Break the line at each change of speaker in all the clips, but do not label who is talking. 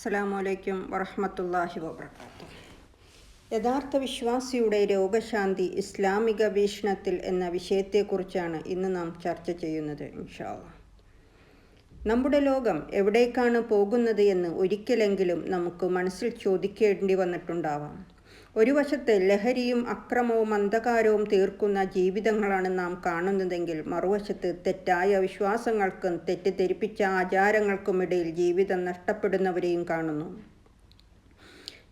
അസ്സലാമു അലൈക്കും വറഹ്മത്തുള്ളാഹി വബറകാതുഹു. യഥാർത്ഥ വിശ്വാസിയുടെ രോഗശാന്തി ഇസ്ലാമിക വീക്ഷണത്തിൽ എന്ന വിഷയത്തെക്കുറിച്ചാണ് ഇന്ന് നാം ചർച്ച ചെയ്യുന്നത് ഇൻഷാ അല്ലാഹ്. നമ്മുടെ ലോകം എവിടേക്കാണ് പോകുന്നത് എന്ന് ഒരിക്കലെങ്കിലും നമുക്ക് മനസ്സിൽ ചോദിക്കേണ്ടി വന്നിട്ടുണ്ടാവാം. ഒരു വശത്ത് ലഹരിയും അക്രമവും അന്ധകാരവും തീർക്കുന്ന ജീവിതങ്ങളാണ് നാം കാണുന്നതെങ്കിൽ മറുവശത്ത് തെറ്റായ വിശ്വാസങ്ങൾക്കും തെറ്റിദ്ധരിപ്പിച്ച ആചാരങ്ങൾക്കുമിടയിൽ ജീവിതം നഷ്ടപ്പെടുന്നവരെയും കാണുന്നു.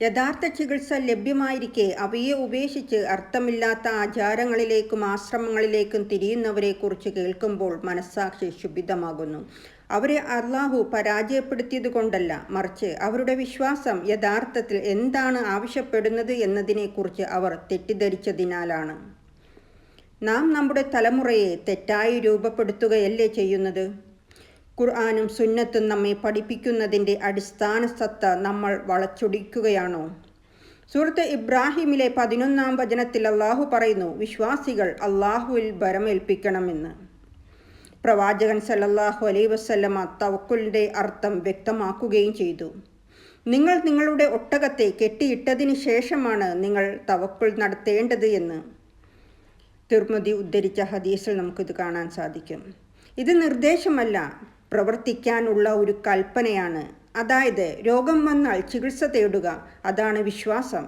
യഥാർത്ഥ ചികിത്സ ലഭ്യമായിരിക്കെ അവയെ ഉപേക്ഷിച്ച് അർത്ഥമില്ലാത്ത ആചാരങ്ങളിലേക്കും ആശ്രമങ്ങളിലേക്കും തിരിയുന്നവരെക്കുറിച്ച് കേൾക്കുമ്പോൾ മനസ്സാക്ഷി ശുഭിതമാകുന്നു. അവരെ അല്ലാഹു പരാജയപ്പെടുത്തിയത് കൊണ്ടല്ല, മറിച്ച് അവരുടെ വിശ്വാസം യഥാർത്ഥത്തിൽ എന്താണ് ആവശ്യപ്പെടുന്നത് എന്നതിനെക്കുറിച്ച് അവർ തെറ്റിദ്ധരിച്ചതിനാലാണ്. നാം നമ്മുടെ തലമുറയെ തെറ്റായി രൂപപ്പെടുത്തുകയല്ലേ ചെയ്യുന്നത്? ഖുർആനും സുന്നത്തും നമ്മെ പഠിപ്പിക്കുന്നതിൻ്റെ അടിസ്ഥാന സത്ത നമ്മൾ വളച്ചൊടിക്കുകയാണോ? സൂറത്ത് ഇബ്രാഹിമിലെ 11-ാം വചനത്തിൽ അല്ലാഹു പറയുന്നു, വിശ്വാസികൾ അല്ലാഹുവിൽ ഭരമേൽപ്പിക്കണമെന്ന്. പ്രവാചകൻ സല്ലല്ലാഹു അലൈഹി വസല്ലമ തവക്കുലിൻ്റെ അർത്ഥം വ്യക്തമാക്കുകയും ചെയ്തു. നിങ്ങൾ നിങ്ങളുടെ ഒട്ടകത്തെ കെട്ടിയിട്ടതിന് ശേഷമാണ് നിങ്ങൾ തവക്കുൽ നടത്തേണ്ടത് എന്ന് തിർമിദി ഉദ്ധരിച്ച ഹദീസിൽ നമുക്കിത് കാണാൻ സാധിക്കും. ഇത് നിർദ്ദേശമല്ല, പ്രവർത്തിക്കാനുള്ള ഒരു കൽപ്പനയാണ്. അതായത് രോഗം വന്നാൽ ചികിത്സ തേടുക, അതാണ് വിശ്വാസം.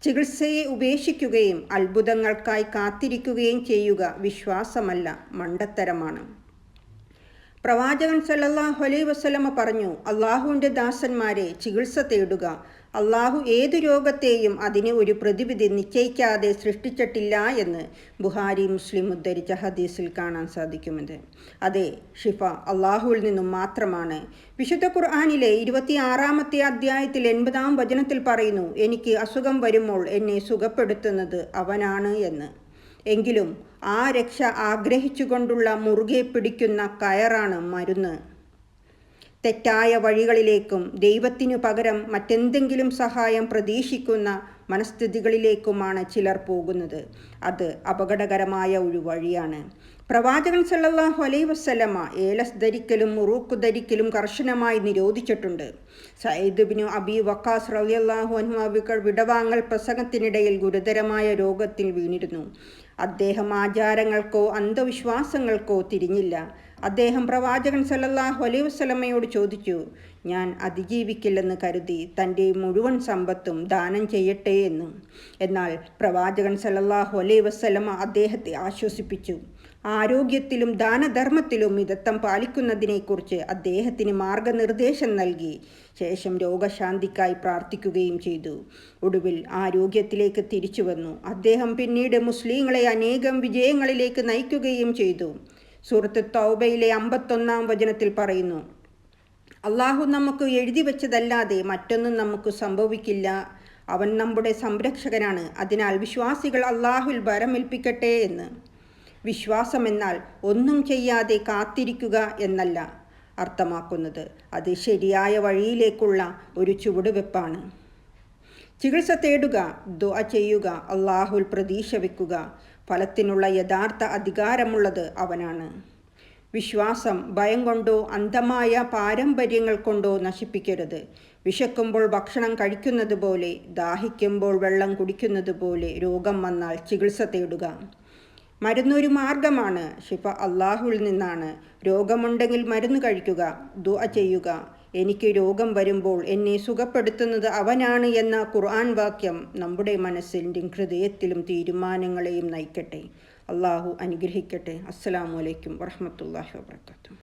ചികിത്സയെ ഉപേക്ഷിക്കുകയും അത്ഭുതങ്ങൾക്കായി കാത്തിരിക്കുകയും ചെയ്യുക വിശ്വാസമല്ല, മണ്ടത്തരമാണ്. പ്രവാചകൻ സല്ലല്ലാഹു അലൈഹി വസല്ലമ പറഞ്ഞു, അള്ളാഹുവിൻ്റെ ദാസന്മാരെ, ചികിത്സ തേടുക. അള്ളാഹു ഏതു രോഗത്തെയും അതിന് ഒരു പ്രതിവിധി നിശ്ചയിക്കാതെ സൃഷ്ടിച്ചിട്ടില്ല എന്ന് ബുഹാരി മുസ്ലിം ഉദ്ധരിച്ച ഹദീസിൽ കാണാൻ സാധിക്കുമെന്ന്. അതെ, ഷിഫ അള്ളാഹുവിൽ നിന്നും മാത്രമാണ്. വിശുദ്ധ ഖുർആനിലെ 26-ാമത്തെ അധ്യായത്തിൽ 80-ാം വചനത്തിൽ പറയുന്നു, എനിക്ക് അസുഖം വരുമ്പോൾ എന്നെ സുഖപ്പെടുത്തുന്നത് അവനാണ് എന്ന്. എങ്കിലും ആ രക്ഷ ആഗ്രഹിച്ചുകൊണ്ടുള്ള മുറുകെ പിടിക്കുന്ന കയറാണ് മരുന്ന്. തെറ്റായ വഴികളിലേക്കും ദൈവത്തിനു പകരം മറ്റെന്തെങ്കിലും സഹായം പ്രതീക്ഷിക്കുന്ന മനസ്ഥിതികളിലേക്കുമാണ് ചിലർ പോകുന്നത്. അത് അപകടകരമായ ഒരു വഴിയാണ്. പ്രവാചകൻ സല്ലല്ലാഹു അലൈഹി വസല്ലമ ഏലസ് ധരിക്കലും മുറൂക്ക് ധരിക്കലും കർശനമായി നിരോധിച്ചിട്ടുണ്ട്. സയ്യിദ് ഇബ്നു അബി വഖാസ് റളിയല്ലാഹു അൻഹു വിടവാങ്ങൽ പ്രസംഗത്തിനിടയിൽ ഗുരുതരമായ രോഗത്തിൽ വീണിരുന്നു. അദ്ദേഹം ആചാരങ്ങൾക്കോ അന്ധവിശ്വാസങ്ങൾക്കോ തിരിഞ്ഞില്ല. അദ്ദേഹം പ്രവാചകൻ സല്ലല്ലാഹു അലൈഹി വസല്ലമയോട് ചോദിച്ചു, ഞാൻ അതിജീവിക്കില്ലെന്ന് കരുതി തൻ്റെ മുഴുവൻ സമ്പത്തും ദാനം ചെയ്യട്ടെ എന്ന്. എന്നാൽ പ്രവാചകൻ സല്ലല്ലാഹു അലൈഹി വസല്ലമ അദ്ദേഹത്തെ ആശ്വസിപ്പിച്ചു. ആരോഗ്യത്തിലും ദാനധർമ്മത്തിലും മിതത്വം പാലിക്കുന്നതിനെക്കുറിച്ച് അദ്ദേഹത്തിന് മാർഗനിർദ്ദേശം നൽകി. ശേഷം രോഗശാന്തിക്കായി പ്രാർത്ഥിക്കുകയും ചെയ്തു. ഒടുവിൽ ആരോഗ്യത്തിലേക്ക് തിരിച്ചു വന്നു. അദ്ദേഹം പിന്നീട് മുസ്ലിങ്ങളെ അനേകം വിജയങ്ങളിലേക്ക് നയിക്കുകയും ചെയ്തു. സൂറത്ത് തൗബയിലെ 51-ാം വചനത്തിൽ പറയുന്നു, അള്ളാഹു നമുക്ക് എഴുതി വെച്ചതല്ലാതെ മറ്റൊന്നും നമുക്ക് സംഭവിക്കില്ല. അവൻ നമ്മുടെ സംരക്ഷകനാണ്. അതിനാൽ വിശ്വാസികൾ അള്ളാഹുവിൽ ഭരമേൽപ്പിക്കട്ടെ എന്ന്. വിശ്വാസം എന്നാൽ ഒന്നും ചെയ്യാതെ കാത്തിരിക്കുക എന്നല്ല അർത്ഥമാക്കുന്നത്. അത് ശരിയായ വഴിയിലേക്കുള്ള ഒരു ചുവടുവെപ്പാണ്. ചികിത്സ തേടുക, ദുആ ചെയ്യുക, അള്ളാഹുവിൽ പ്രതീക്ഷ വെക്കുക. ഫലത്തിനുള്ള യഥാർത്ഥ അധികാരമുള്ളത് അവനാണ്. വിശ്വാസം ഭയം കൊണ്ടോ അന്ധമായ പാരമ്പര്യങ്ങൾ കൊണ്ടോ നശിപ്പിക്കരുത്. വിശക്കുമ്പോൾ ഭക്ഷണം കഴിക്കുന്നത് പോലെ, ദാഹിക്കുമ്പോൾ വെള്ളം കുടിക്കുന്നത് പോലെ രോഗം വന്നാൽ ചികിത്സ തേടുക. മരുന്നൊരു മാർഗമാണ്, ഷിഫ അള്ളാഹുവിൽ നിന്നാണ്. രോഗമുണ്ടെങ്കിൽ മരുന്ന് കഴിക്കുക, ദുആ ചെയ്യുക. എനിക്ക് രോഗം വരുമ്പോൾ എന്നെ സുഖപ്പെടുത്തുന്നത് അവനാണ് എന്ന ഖുർആൻ വാക്യം നമ്മുടെ മനസ്സിലും ഹൃദയത്തിലും തീരുമാനങ്ങളെയും നയിക്കട്ടെ. അള്ളാഹു അനുഗ്രഹിക്കട്ടെ. അസ്സലാമു അലൈക്കും വറഹ്മത്തുള്ളാഹി വബറകാതുഹു.